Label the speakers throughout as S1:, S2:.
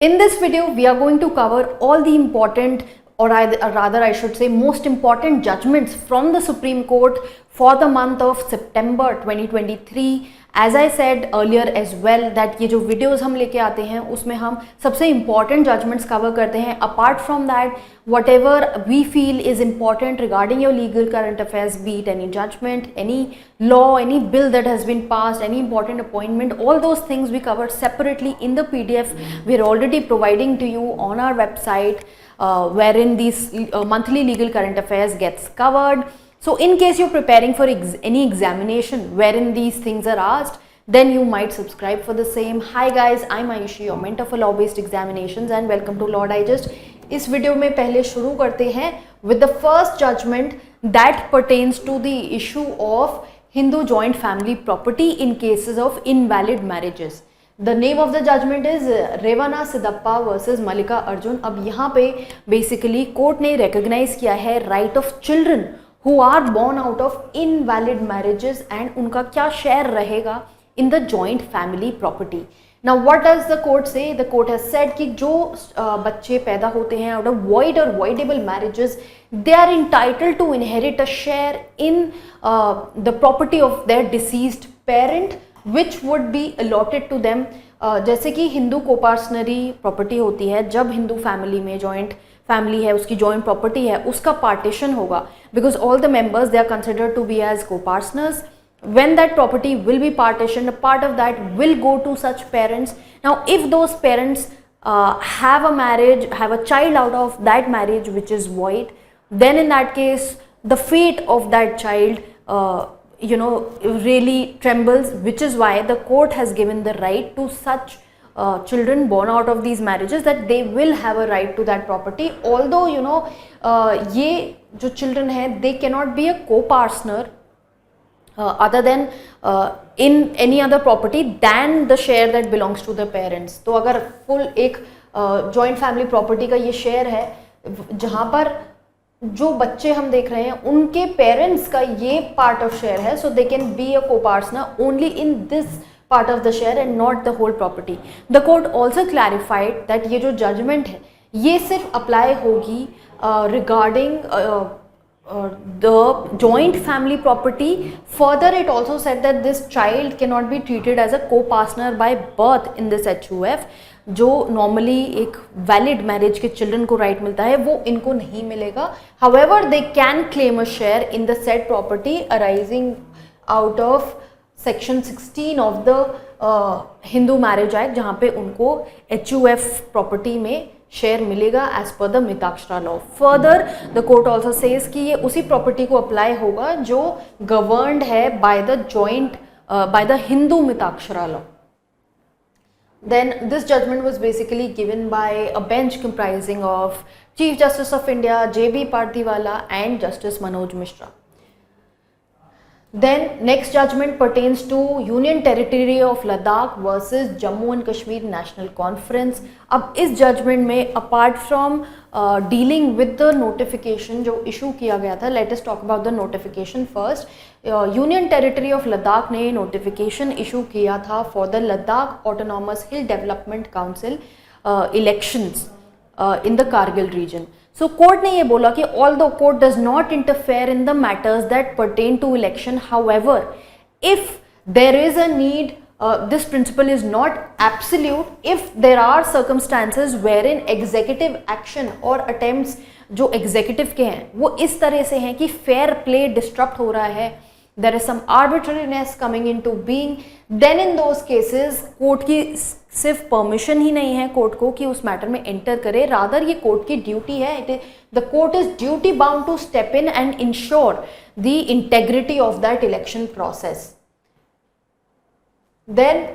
S1: In this video, we are going to cover all the important, or rather I should say most important judgments from the Supreme Court for the month of September 2023. As I said earlier as well that ये जो videos हम लेके आते हैं उसमें हम सबसे important judgments cover करते हैं. Apart from that, whatever we feel is important regarding your legal current affairs, be it any judgment, any law, any bill that has been passed, any important appointment, all those things we cover separately in the PDF we are already providing to you on our website, wherein these monthly legal current affairs gets covered. So in case you're preparing for any examination wherein these things are asked, then you might subscribe for the same. Hi guys, I'm Ayushi, your mentor for law-based examinations, and welcome to Law Digest. इस video में पहले शुरू करते हैं with the first judgment that pertains to the issue of Hindu joint family property in cases of invalid marriages. The name of the judgment is Revanasiddappa versus Mallikarjun. अब यहाँ पे basically court ने recognise किया है right of children who are born out of invalid marriages and उनका क्या share रहेगा in the joint family property. Now what does the court say? The court has said कि जो बच्चे पैदा होते हैं out of void or voidable marriages, they are entitled to inherit a share in the property of their deceased parent which would be allotted to them. जैसे कि Hindu coparcenary property होती है, जब हिंदू फैमिली में जॉइंट फैमिली है, उसकी joint property है, उसका पार्टीशन होगा because all the members they are considered to be as copartners. When that property will be partitioned, a part of that will go to such parents. Now if those parents have a marriage, have a child out of that marriage which is void, then in that case the fate of that child really trembles, which is why the court has given the right to such children born out of these marriages that they will have a right to that property. Although ये जो children हैं, they cannot be a co-partner other than in any other property than the share that belongs to the parents. तो अगर full एक joint family property का ये share है जहाँ पर जो बच्चे हम देख रहे हैं उनके पेरेंट्स का ये पार्ट ऑफ शेयर है, so they can be a copartner only in this part of the share and not the whole property. The court also clarified that ये जो जजमेंट है ये सिर्फ अप्लाई होगी regarding the joint family property. Further, it also said that this child cannot be treated as a co-partner by birth in this HUF. जो normally एक valid marriage के children को राइट मिलता है वो इनको नहीं मिलेगा. However they can claim a share in the said property arising out of section 16 of the Hindu Marriage Act, जहाँ पे उनको HUF प्रॉपर्टी में शेयर मिलेगा as per the Mitakshara law. Further the court also says कि ये उसी प्रॉपर्टी को apply होगा जो गवर्नड है by the joint by the Hindu Mitakshara law. Then this judgment was basically given by a bench comprising of Chief Justice of India J.B. Parthiwala and Justice Manoj Mishra. Then next judgment pertains to Union Territory of Ladakh versus Jammu and Kashmir National Conference. अब इस judgment में apart from dealing with the notification जो issue किया गया था, let us talk about the notification first. Union Territory of Ladakh ने notification issue किया था for the Ladakh Autonomous Hill Development Council elections in the Kargil region. So court ने ये बोला कि although court does not interfere in the matters that pertain to election, however, if there is a need, this principle is not absolute. If there are circumstances wherein executive action or attempts जो executive के हैं वो इस तरह से हैं कि fair play disrupt हो रहा है, there is some arbitrariness coming into being, then in those cases court की सिर्फ परमिशन ही नहीं है कोर्ट को कि उस मैटर में एंटर करे, रादर ये कोर्ट की ड्यूटी है. The court is duty bound to step in and ensure the integrity of that election process. Then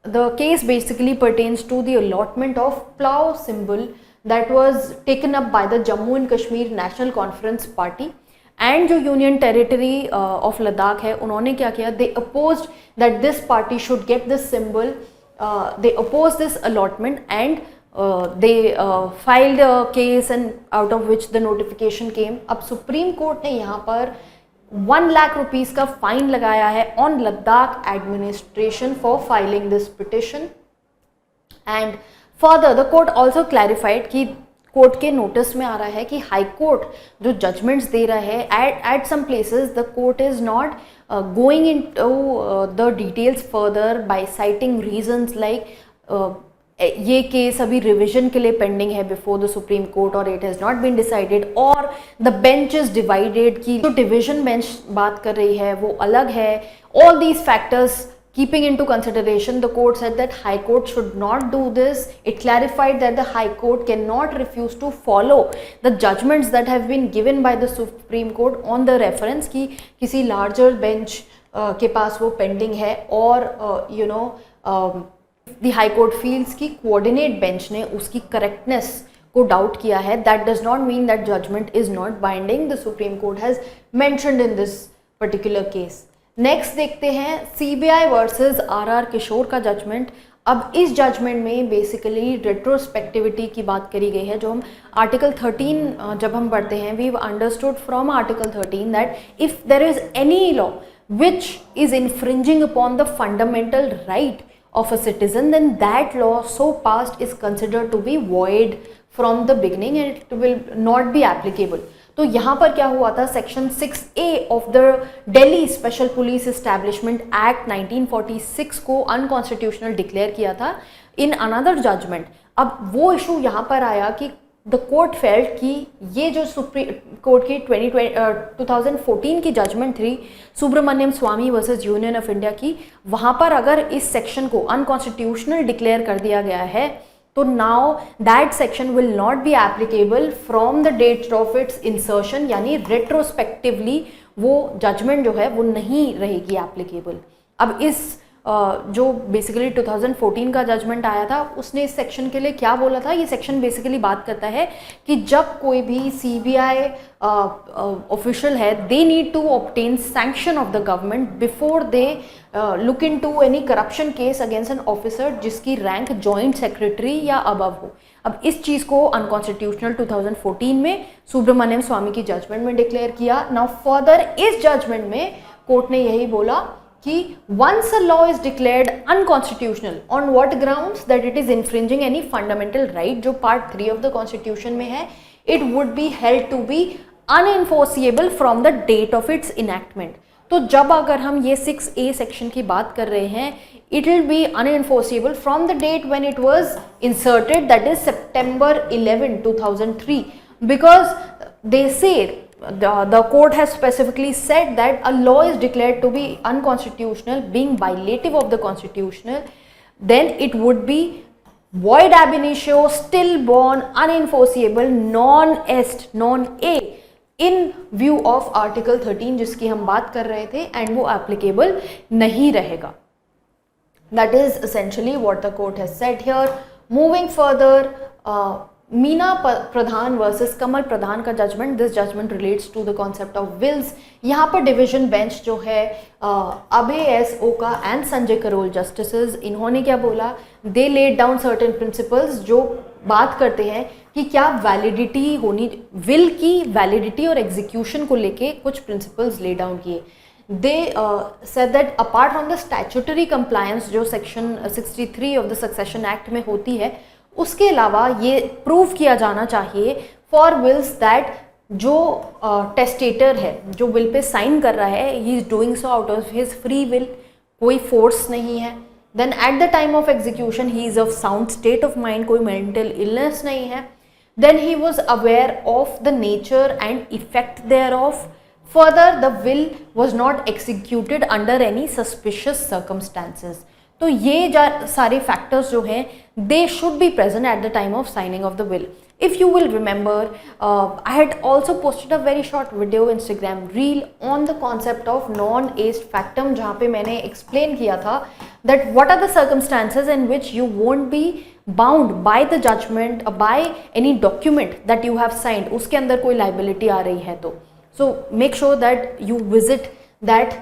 S1: the case basically pertains to the allotment of plough symbol that was taken up by the Jammu and Kashmir National Conference Party. And जो union territory of Ladakh है उन्होंने क्या किया, they opposed that this party should get this symbol, they oppose this allotment and they filed a case and out of which the notification came. अब supreme Court ने यहाँ पर 1 lakh rupees का fine लगाया है on Ladakh administration for filing this petition. And further the court also clarified कि court के notice में आ रहा है कि हाई कोर्ट जो जजमेंट्स दे रहा है at some places the court is not going into the details further by citing reasons like ये केस अभी रिविजन के लिए पेंडिंग है बिफोर द सुप्रीम कोर्ट और it has not been decided और द बेंच इज डिवाइडेड कि जो division bench बात कर रही है वो अलग है. All these factors keeping into consideration, the court said that High Court should not do this. It clarified that the High Court cannot refuse to follow the judgments that have been given by the Supreme Court on the reference कि किसी larger bench के पास वो pending है और the High Court feels कि coordinate bench ने उसकी correctness को doubt किया है. That does not mean that judgment is not binding. The Supreme Court has mentioned in this particular case. Next देखते हैं सीबीआई वर्सेस आरआर किशोर का जजमेंट. अब इस जजमेंट में बेसिकली रेट्रोस्पेक्टिविटी की बात करी गई है. जो हम आर्टिकल 13 जब हम पढ़ते हैं we understood from article 13 that if there is any law which is infringing upon the fundamental right of a citizen, then that law so passed is considered to be void from the beginning and it will not be applicable. तो यहाँ पर क्या हुआ था, section 6A of the Delhi special police establishment act 1946 को unconstitutional declare किया था in another judgement. अब वो इशू यहाँ पर आया कि द कोर्ट फेल्ट कि ये जो सुप्रीम कोर्ट की 2014 की जजमेंट थी सुब्रमण्यम स्वामी वर्सेस यूनियन ऑफ इंडिया की, वहाँ पर अगर इस सेक्शन को अनकॉन्स्टिट्यूशनल डिक्लेयर कर दिया गया है तो now that section will not be applicable from the date of its insertion, यानी रेट्रोस्पेक्टिवली वो जजमेंट जो है वो नहीं रहेगी एप्लीकेबल. अब इस जो बेसिकली 2014 का जजमेंट आया था उसने इस सेक्शन के लिए क्या बोला था. ये सेक्शन बेसिकली बात करता है कि जब कोई भी सीबीआई ऑफिशियल है they need to obtain sanction of the government before they look into any corruption case against an officer जिसकी रैंक जॉइंट सेक्रेटरी या अबव हो. अब इस चीज़ को अनकॉन्स्टिट्यूशनल 2014 में सुब्रमण्यम स्वामी की जजमेंट में डिक्लेयर किया. नाउ फर्दर इस जजमेंट में कोर्ट ने यही बोला कि once a law is declared unconstitutional on what grounds that it is infringing any fundamental right जो part 3 of the constitution में है, it would be held to be unenforceable from the date of its enactment. तो जब अगर हम ये 6A section की बात कर रहे हैं it will be unenforceable from the date when it was inserted, that is September 11, 2003, because they say the court has specifically said that a law is declared to be unconstitutional being violative of the constitutional, then it would be void ab initio, stillborn, unenforceable, non est, non a in view of article 13 जिसकी हम बात कर रहे थे, and वो applicable नहीं रहेगा. That is essentially what the court has said here. Moving further, Meena Pradhan versus Kamal Pradhan का जजमेंट. This judgment relates to the concept of wills. यहाँ पर डिवीजन बेंच जो है Abhay S Oka and Sanjay Karol justices, इन्होंने क्या बोला, they laid down certain principles जो बात करते हैं कि क्या वैलिडिटी होनी, विल की वैलिडिटी और एग्जीक्यूशन को लेके कुछ प्रिंसिपल्स ले डाउन किए. They said that apart from the statutory compliance जो section 63 of the succession act में होती है, उसके अलावा ये प्रूव किया जाना चाहिए फॉर विल्स दैट जो टेस्टेटर है, जो विल पे साइन कर रहा है, he is doing so out of his free will, कोई फोर्स नहीं है. Then at the time of execution he is of sound state of mind, कोई मेंटल इलनेस नहीं है. Then he was aware of the nature and effect thereof. Further, the will was not executed under any suspicious circumstances. तो ये सारे factors जो हैं they should be present at the time of signing of the will. If you will remember, I had also posted a very short video Instagram reel on the concept of non-est factum जहाँ पे मैंने explain किया था that what are the circumstances in which you won't be bound by the judgment, by any document that you have signed, उसके अंदर कोई liability आ रही है तो. So make sure that you visit that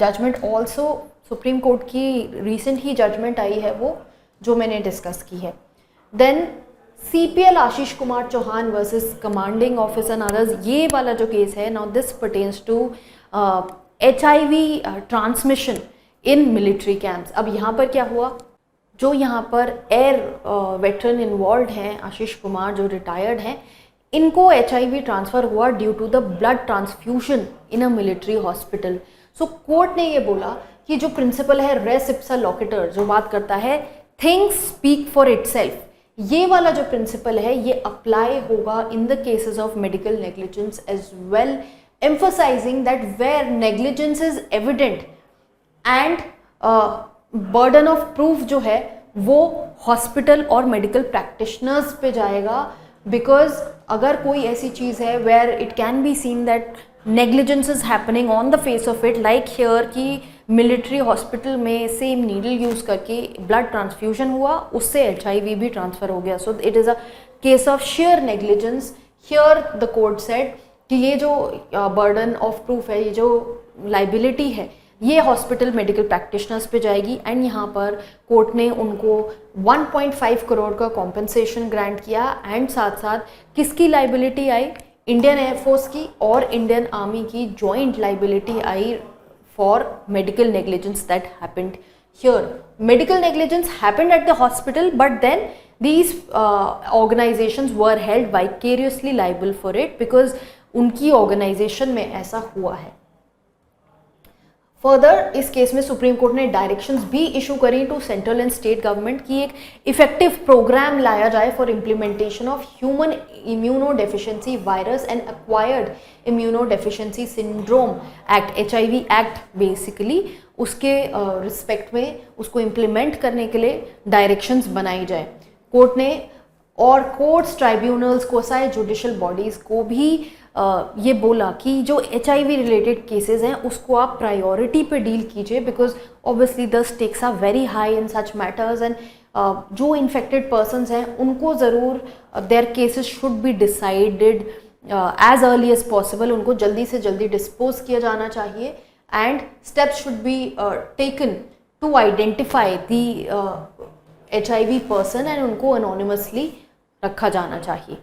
S1: judgment also. Supreme court की recent ही judgment आई है वो जो मैंने डिस्कस की है. Then CPL Ashish Kumar Chauhan versus commanding officer नाराज, ये वाला जो केस है, now this pertains to HIV transmission in military camps. अब यहाँ पर क्या हुआ, जो यहाँ पर एयर वेटरन इन्वॉल्व हैं, आशीष कुमार जो रिटायर्ड हैं, इनको HIV ट्रांसफ़र हुआ due to the blood transfusion in a military hospital. So court ने ये बोला कि जो प्रिंसिपल है रेस इप्सा लोकेटर, जो बात करता है थिंग्स स्पीक फॉर इटसेल्फ, ये वाला जो प्रिंसिपल है ये अप्लाई होगा in the cases of medical negligence as well, emphasising that where negligence is evident and burden of proof जो है वो हॉस्पिटल और मेडिकल प्रैक्टिशनर्स पे जाएगा। बिकॉज अगर कोई ऐसी चीज़ है where it can be seen that negligence is happening on the face of it, like here कि मिलिट्री हॉस्पिटल में सेम नीडल यूज़ करके ब्लड ट्रांसफ्यूजन हुआ, उससे HIV भी ट्रांसफ़र हो गया। So it is a case of sheer negligence. Here the court said कि ये जो बर्डन ऑफ प्रूफ है, ये जो लाइबिलिटी है, ये हॉस्पिटल मेडिकल प्रैक्टिशनर्स पे जाएगी। एंड यहाँ पर कोर्ट ने उनको 1.5 करोड़ का कॉम्पनसेशन ग्रांट किया। एंड साथ साथ किसकी लाइबिलिटी आई, इंडियन एयरफोर्स की और इंडियन आर्मी की joint liability I for medical negligence that happened here. Medical negligence happened at the hospital, but then these organizations were held vicariously liable for it because उनकी organization में ऐसा हुआ है। Further इस case में Supreme Court ने directions भी issue करी to central and state government की एक इफेक्टिव प्रोग्राम लाया जाए for implementation of human immunodeficiency virus and acquired immunodeficiency syndrome act, HIV act basically, उसके रिस्पेक्ट में उसको इम्प्लीमेंट करने के लिए डायरेक्शंस बनाई जाए। कोर्ट ने और courts, tribunals, Kosai judicial bodies को भी ये बोला कि जो HIV रिलेटेड केसेस हैं उसको आप प्रायोरिटी पे डील कीजिए, because obviously the stakes are very high in such matters. And जो इन्फेक्टेड पर्सनस हैं उनको ज़रूर their cases should be decided as early as possible, उनको जल्दी से जल्दी डिस्पोज किया जाना चाहिए। And steps should be taken to identify the HIV person and उनको अनोनिमसली रखा जाना चाहिए।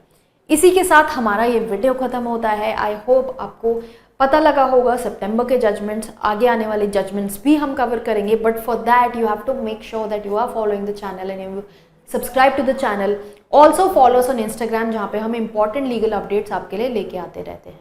S1: इसी के साथ हमारा ये वीडियो ख़त्म होता है। आई होप आपको पता लगा होगा सितंबर के जजमेंट्स, आगे आने वाले जजमेंट्स भी हम कवर करेंगे, but for that you have to make sure that you are following the channel and you subscribe to the channel. Also follow us on Instagram, जहाँ पे हम इंपॉर्टेंट लीगल अपडेट्स आपके लिए लेके आते रहते हैं।